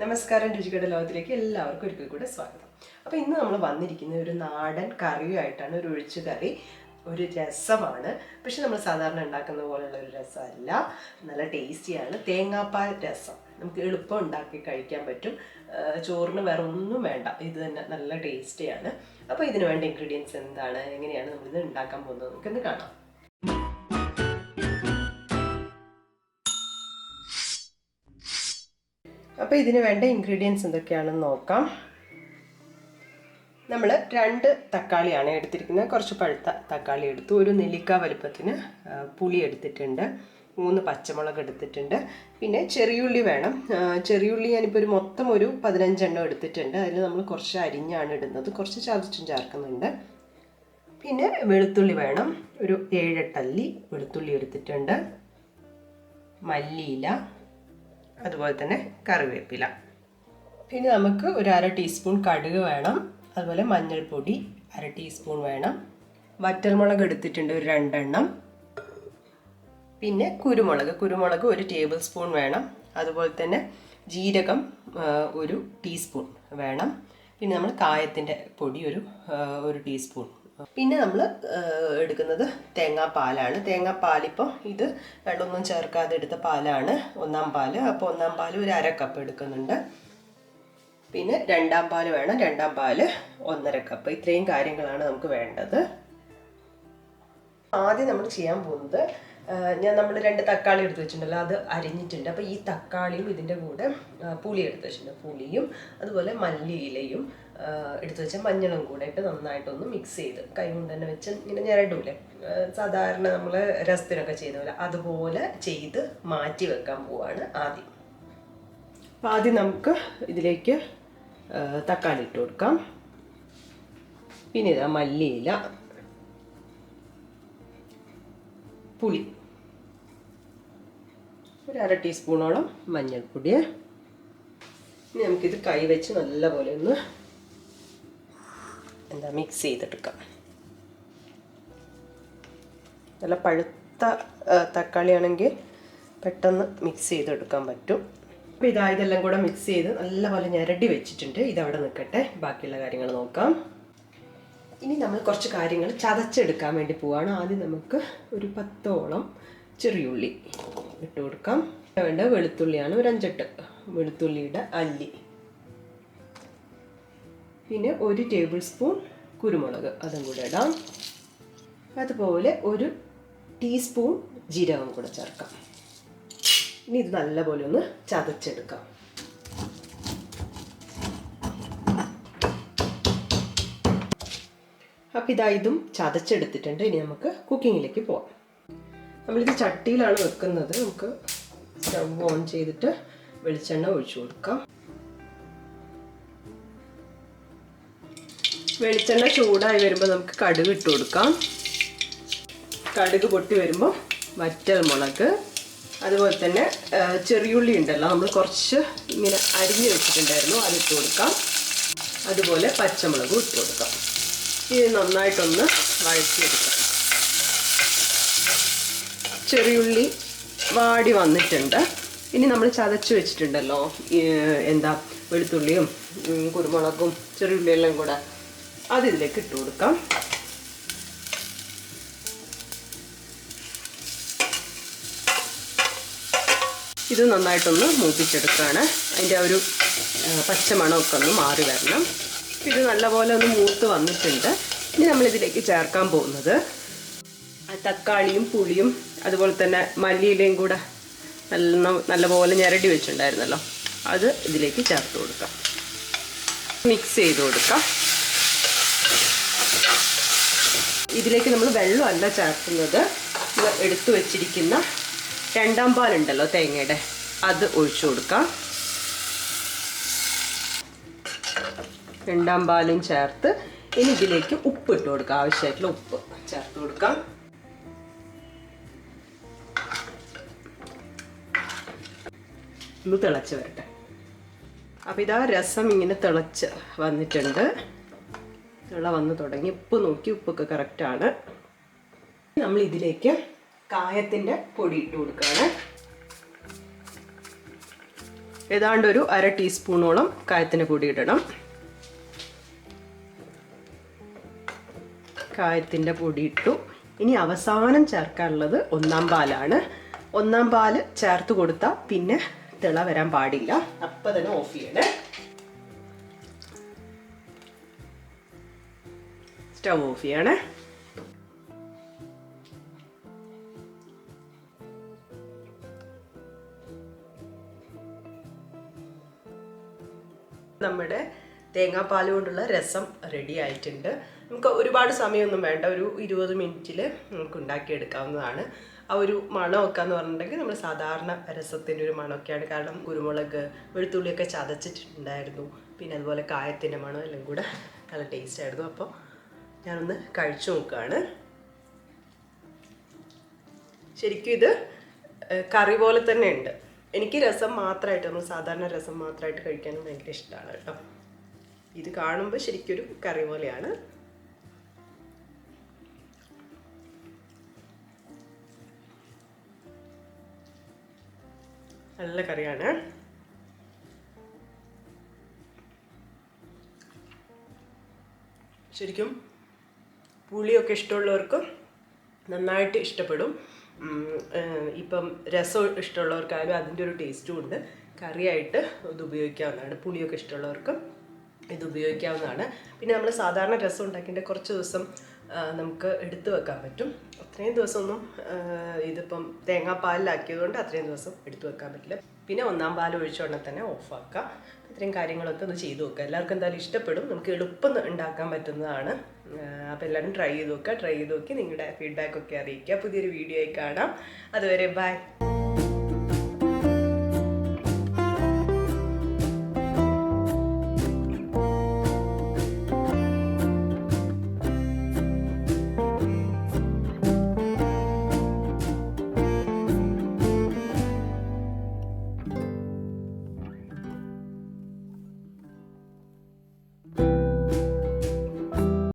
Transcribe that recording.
നമസ്കാരം, രുചികളുടെ ലോകത്തിലേക്ക് എല്ലാവർക്കും ഒരിക്കൽ കൂടെ സ്വാഗതം. അപ്പോൾ ഇന്ന് നമ്മൾ വന്നിരിക്കുന്ന ഒരു നാടൻ കറിയുമായിട്ടാണ്. ഒരു ഒഴിച്ചു കറി, ഒരു രസമാണ്. പക്ഷെ നമ്മൾ സാധാരണ ഉണ്ടാക്കുന്ന പോലെയുള്ള ഒരു രസമല്ല, നല്ല ടേസ്റ്റിയാണ്. തേങ്ങാപ്പാൽ രസം നമുക്ക് എളുപ്പം ഉണ്ടാക്കി കഴിക്കാൻ പറ്റും. ചോറിന് വേറെ ഒന്നും വേണ്ട, ഇത് തന്നെ നല്ല ടേസ്റ്റിയാണ്. അപ്പോൾ ഇതിന് വേണ്ട ഇൻഗ്രീഡിയൻസ് എന്താണ്, എങ്ങനെയാണ് നമ്മളിത് ഉണ്ടാക്കാൻ പോകുന്നത് നമുക്കിന്ന് കാണാം. അപ്പോൾ ഇതിന് വേണ്ട ഇൻഗ്രീഡിയൻസ് എന്തൊക്കെയാണെന്ന് നോക്കാം. നമ്മൾ 2 തക്കാളിയാണ് എടുത്തിരിക്കുന്നത്. കുറച്ച് പഴുത്ത തക്കാളി എടുത്തു. ഒരു നെല്ലിക്ക വലുപ്പത്തിന് പുളി എടുത്തിട്ടുണ്ട്. 3 പച്ചമുളക് എടുത്തിട്ടുണ്ട്. പിന്നെ ചെറിയുള്ളി വേണം. ചെറിയുള്ളി ഞാനിപ്പോൾ ഒരു 15 എണ്ണം എടുത്തിട്ടുണ്ട്. അതിൽ നമ്മൾ കുറച്ച് അരിഞ്ഞാണ് ഇടുന്നത്, കുറച്ച് ചതച്ചും ചേർക്കുന്നുണ്ട്. പിന്നെ വെളുത്തുള്ളി വേണം. ഒരു 7-8 അല്ലി വെളുത്തുള്ളി എടുത്തിട്ടുണ്ട്. മല്ലിയില, അതുപോലെ തന്നെ കറിവേപ്പില. പിന്നെ നമുക്ക് ഒരു 1/2 ടീസ്പൂൺ കടുക് വേണം. അതുപോലെ മഞ്ഞൾപ്പൊടി 1/2 ടീസ്പൂൺ വേണം. വറ്റൽമുളക് എടുത്തിട്ടുണ്ട് ഒരു 2 എണ്ണം. പിന്നെ കുരുമുളക് 1 ടേബിൾ സ്പൂൺ വേണം. അതുപോലെ തന്നെ ജീരകം 1 ടീസ്പൂൺ വേണം. പിന്നെ നമ്മൾ കായത്തിൻ്റെ പൊടി ഒരു ടീസ്പൂൺ. പിന്നെ നമ്മൾ എടുക്കുന്നത് തേങ്ങാപ്പാലാണ്. തേങ്ങാപ്പാലിപ്പോൾ ഇത് വെള്ളമൊന്നും ചേർക്കാതെ എടുത്ത പാലാണ്, 1-ാം പാല്. അപ്പോൾ 1-ാം പാല് ഒരു 1/2 കപ്പ് എടുക്കുന്നുണ്ട്. പിന്നെ 2-ാം പാല് വേണം. 2-ാം പാല് 1/2 കപ്പ്. ഇത്രയും കാര്യങ്ങളാണ് നമുക്ക് വേണ്ടത്. ആദ്യം നമ്മൾ ചെയ്യാൻ പോകുന്നത്, നമ്മൾ 2 തക്കാളി എടുത്ത് വെച്ചിട്ടുണ്ടല്ലോ, അത് അരിഞ്ഞിട്ടുണ്ട്. അപ്പോൾ ഈ തക്കാളിയും ഇതിൻ്റെ കൂടെ പുളി എടുത്ത് വെച്ചിട്ടുണ്ട്. പുളിയും അതുപോലെ മല്ലിയിലയും എടുത്ത് വെച്ച മഞ്ഞളും കൂടെ ഇട്ട് നന്നായിട്ടൊന്ന് മിക്സ് ചെയ്ത് കൈ കൊണ്ട് തന്നെ വെച്ച് ഇങ്ങനെ ഞരടൂലേ, സാധാരണ നമ്മൾ രസത്തിനൊക്കെ ചെയ്യുന്ന പോലെ അതുപോലെ ചെയ്ത് മാറ്റി വെക്കാൻ പോവാണ് ആദ്യം. അപ്പോൾ ആദ്യം നമുക്ക് ഇതിലേക്ക് തക്കാളി ഇട്ട് കൊടുക്കാം. പിന്നെ ഇതാ മല്ലിയില, പുളി, ഒരു 1/2 ടീസ്പൂണോളം മഞ്ഞൾപ്പൊടി. ഇനി നമുക്കിത് കൈ വെച്ച് നല്ലപോലെ ഒന്ന് മിക്സ് ചെയ്തെടുക്കാം. നല്ല പഴുത്ത തക്കാളി ആണെങ്കിൽ പെട്ടെന്ന് മിക്സ് ചെയ്തെടുക്കാൻ പറ്റും. അപ്പോൾ ഇതെല്ലാം കൂടെ മിക്സ് ചെയ്ത് നല്ലപോലെ ഞരടി വെച്ചിട്ടുണ്ട്. ഇതവിടെ നിൽക്കട്ടെ, ബാക്കിയുള്ള കാര്യങ്ങൾ നോക്കാം. ഇനി നമ്മൾ കുറച്ച് കാര്യങ്ങൾ ചതച്ചെടുക്കാൻ വേണ്ടി പോവാണ്. ആദ്യം നമുക്ക് ഒരു 10ഓളം ചെറിയുള്ളി ഇട്ട് കൊടുക്കാം. വേണ്ട വെളുത്തുള്ളിയാണ്, ഒരു 5-8 വെളുത്തുള്ളിയുടെ അല്ലി. പിന്നെ 1 ടേബിൾ സ്പൂൺ കുരുമുളക്, അതും കൂടെ ഇടാം. അതുപോലെ 1 ടീസ്പൂൺ ജീരകം കൂടെ ചേർക്കാം. ഇനി ഇത് നല്ലപോലെ ഒന്ന് ചതച്ചെടുക്കാം. അപ്പം ഇതും ചതച്ചെടുത്തിട്ടുണ്ട്. ഇനി നമുക്ക് കുക്കിങ്ങിലേക്ക് പോവാം. നമ്മളിത് ചട്ടിയിലാണ് വെക്കുന്നത്. നമുക്ക് സ്റ്റവ് ഓൺ ചെയ്തിട്ട് വെളിച്ചെണ്ണ ഒഴിച്ചു കൊടുക്കാം. വെളിച്ചെണ്ണ ചൂടായി വരുമ്പോൾ നമുക്ക് കടുക് ഇട്ട് കൊടുക്കാം. കടുക് പൊട്ടി വരുമ്പോൾ വറ്റൽമുളക്, അതുപോലെ തന്നെ ചെറിയുള്ളി ഉണ്ടല്ലോ, നമ്മൾ കുറച്ച് ഇങ്ങനെ അരിഞ്ഞ് വെച്ചിട്ടുണ്ടായിരുന്നു, അതിട്ട് കൊടുക്കാം. അതുപോലെ പച്ചമുളകും ഇട്ട് കൊടുക്കാം. ഇത് നന്നായിട്ടൊന്ന് വഴറ്റിയെടുക്കാം. ചെറിയുള്ളി വാടി വന്നിട്ടുണ്ട്. ഇനി നമ്മൾ ചതച്ച് വെച്ചിട്ടുണ്ടല്ലോ, വെളുത്തുള്ളിയും കുരുമുളകും ചെറിയുള്ളിയെല്ലാം കൂടെ, അതിലേക്ക് ഇട്ട് കൊടുക്കാം. ഇത് നന്നായിട്ടൊന്ന് മൂപ്പിച്ചെടുക്കുകയാണ്. അതിൻ്റെ ഒരു പച്ചമണമൊക്കെ ഒന്ന് മാറി വരണം. ഇത് നല്ലപോലെ ഒന്ന് മൂത്ത് വന്നിട്ടുണ്ട്. ഇനി നമ്മളിതിലേക്ക് ചേർക്കാൻ പോകുന്നത് തക്കാളിയും പുളിയും അതുപോലെ തന്നെ മല്ലിയിലയും കൂടെ നല്ലപോലെ ഞരടി വെച്ചിട്ടുണ്ടായിരുന്നല്ലോ, അത് ഇതിലേക്ക് ചേർത്ത് കൊടുക്കാം. മിക്സ് ചെയ്ത് കൊടുക്കാം. ഇതിലേക്ക് നമ്മൾ വെള്ളമല്ല ചേർക്കുന്നത്, എടുത്തു വെച്ചിരിക്കുന്ന 2-ാം പാലുണ്ടല്ലോ തേങ്ങയുടെ, അത് ഒഴിച്ചു കൊടുക്കാം. 2-ാം പാലും ചേർത്ത് ഇനി ഇതിലേക്ക് ഉപ്പ് ഇട്ട് കൊടുക്കാം. ആവശ്യമായിട്ടുള്ള ഉപ്പ് ചേർത്ത് കൊടുക്കാം. ഒന്ന് തിളച്ച് വരട്ടെ. അപ്പോൾ ഇതാ രസം ഇങ്ങനെ തിളച്ച് വന്നിട്ടുണ്ട്. തിള വന്ന് തുടങ്ങി. ഉപ്പ് നോക്കി, ഉപ്പൊക്കെ കറക്റ്റാണ്. നമ്മൾ ഇതിലേക്ക് കായത്തിൻ്റെ പൊടി ഇട്ട് കൊടുക്കുകയാണ്. ഏതാണ്ട് ഒരു 1/2 ടീസ്പൂണോളം കായത്തിൻ്റെ പൊടി ഇടണം. കായത്തിൻ്റെ പൊടി ഇട്ടു. ഇനി അവസാനം ചേർക്കാനുള്ളത് 1-ാം പാലാണ്. 1-ാം പാല് ചേർത്ത് കൊടുത്താൽ പിന്നെ തിള വരാൻ പാടില്ല. അപ്പം തന്നെ ഓഫ് ചെയ്യണേ. സ്റ്റവ് ഓഫ് ചെയ്യണേ. നമ്മുടെ തേങ്ങാപ്പാൽ കൊണ്ടുള്ള രസം റെഡി ആയിട്ടുണ്ട്. നമുക്ക് ഒരുപാട് സമയമൊന്നും വേണ്ട, ഒരു 20 മിനിറ്റിൽ നമുക്ക് ഉണ്ടാക്കിയെടുക്കാവുന്നതാണ്. ആ ഒരു മണമൊക്കെ എന്ന് പറഞ്ഞിട്ടുണ്ടെങ്കിൽ നമ്മൾ സാധാരണ രസത്തിൻ്റെ ഒരു മണമൊക്കെയാണ്. കാരണം കുരുമുളക്, വെളുത്തുള്ളിയൊക്കെ ചതച്ചിട്ടുണ്ടായിരുന്നു, പിന്നെ അതുപോലെ കായത്തിൻ്റെ മണം എല്ലാം കൂടെ നല്ല ടേസ്റ്റ് ആയിരുന്നു. അപ്പോൾ ഞാനൊന്ന് കഴിച്ചു നോക്കുകയാണ്. ശരിക്കും ഇത് കറി പോലെ തന്നെ ഉണ്ട്. എനിക്ക് രസം മാത്രമായിട്ട്, നമ്മൾ സാധാരണ രസം മാത്രമായിട്ട് കഴിക്കാനും ഭയങ്കര ഇഷ്ടമാണ് കേട്ടോ. ഇത് കാണുമ്പോൾ ശരിക്കൊരു കറി പോലെയാണ്. നല്ല കറിയാണ്. ശരിക്കും പുളിയൊക്കെ ഇഷ്ടമുള്ളവർക്ക് നന്നായിട്ട് ഇഷ്ടപ്പെടും. ഇപ്പം രസം ഇഷ്ടമുള്ളവർക്കായാലും അതിൻ്റെ ഒരു ടേസ്റ്റും ഉണ്ട്. കറിയായിട്ട് ഇത് ഉപയോഗിക്കാവുന്നതാണ്. പുളിയൊക്കെ ഇഷ്ടമുള്ളവർക്ക് ഇത് ഉപയോഗിക്കാവുന്നതാണ്. പിന്നെ നമ്മൾ സാധാരണ രസം ഉണ്ടാക്കിയിട്ട് കുറച്ച് ദിവസം നമുക്ക് എടുത്തു വെക്കാൻ പറ്റും. അത്രയും ദിവസമൊന്നും ഇതിപ്പം തേങ്ങാപ്പാലിലാക്കിയതുകൊണ്ട് അത്രയും ദിവസം എടുത്തു വെക്കാൻ പറ്റില്ല. പിന്നെ 1-ാം പാൽ ഒഴിച്ചുകൊണ്ടേ തന്നെ ഓഫാക്കുക. ഇത്രയും കാര്യങ്ങളൊക്കെ ഒന്ന് ചെയ്ത് നോക്കുക. എല്ലാവർക്കും എന്തായാലും ഇഷ്ടപ്പെടും. നമുക്ക് എളുപ്പം ഉണ്ടാക്കാൻ പറ്റുന്നതാണ്. അപ്പോൾ എല്ലാവരും ട്രൈ ചെയ്ത് നോക്കുക. ട്രൈ ചെയ്ത് നോക്കി നിങ്ങളുടെ ഫീഡ്ബാക്കൊക്കെ അറിയിക്കുക. പുതിയൊരു വീഡിയോ ആയി കാണാം. അതുവരെ ബൈ.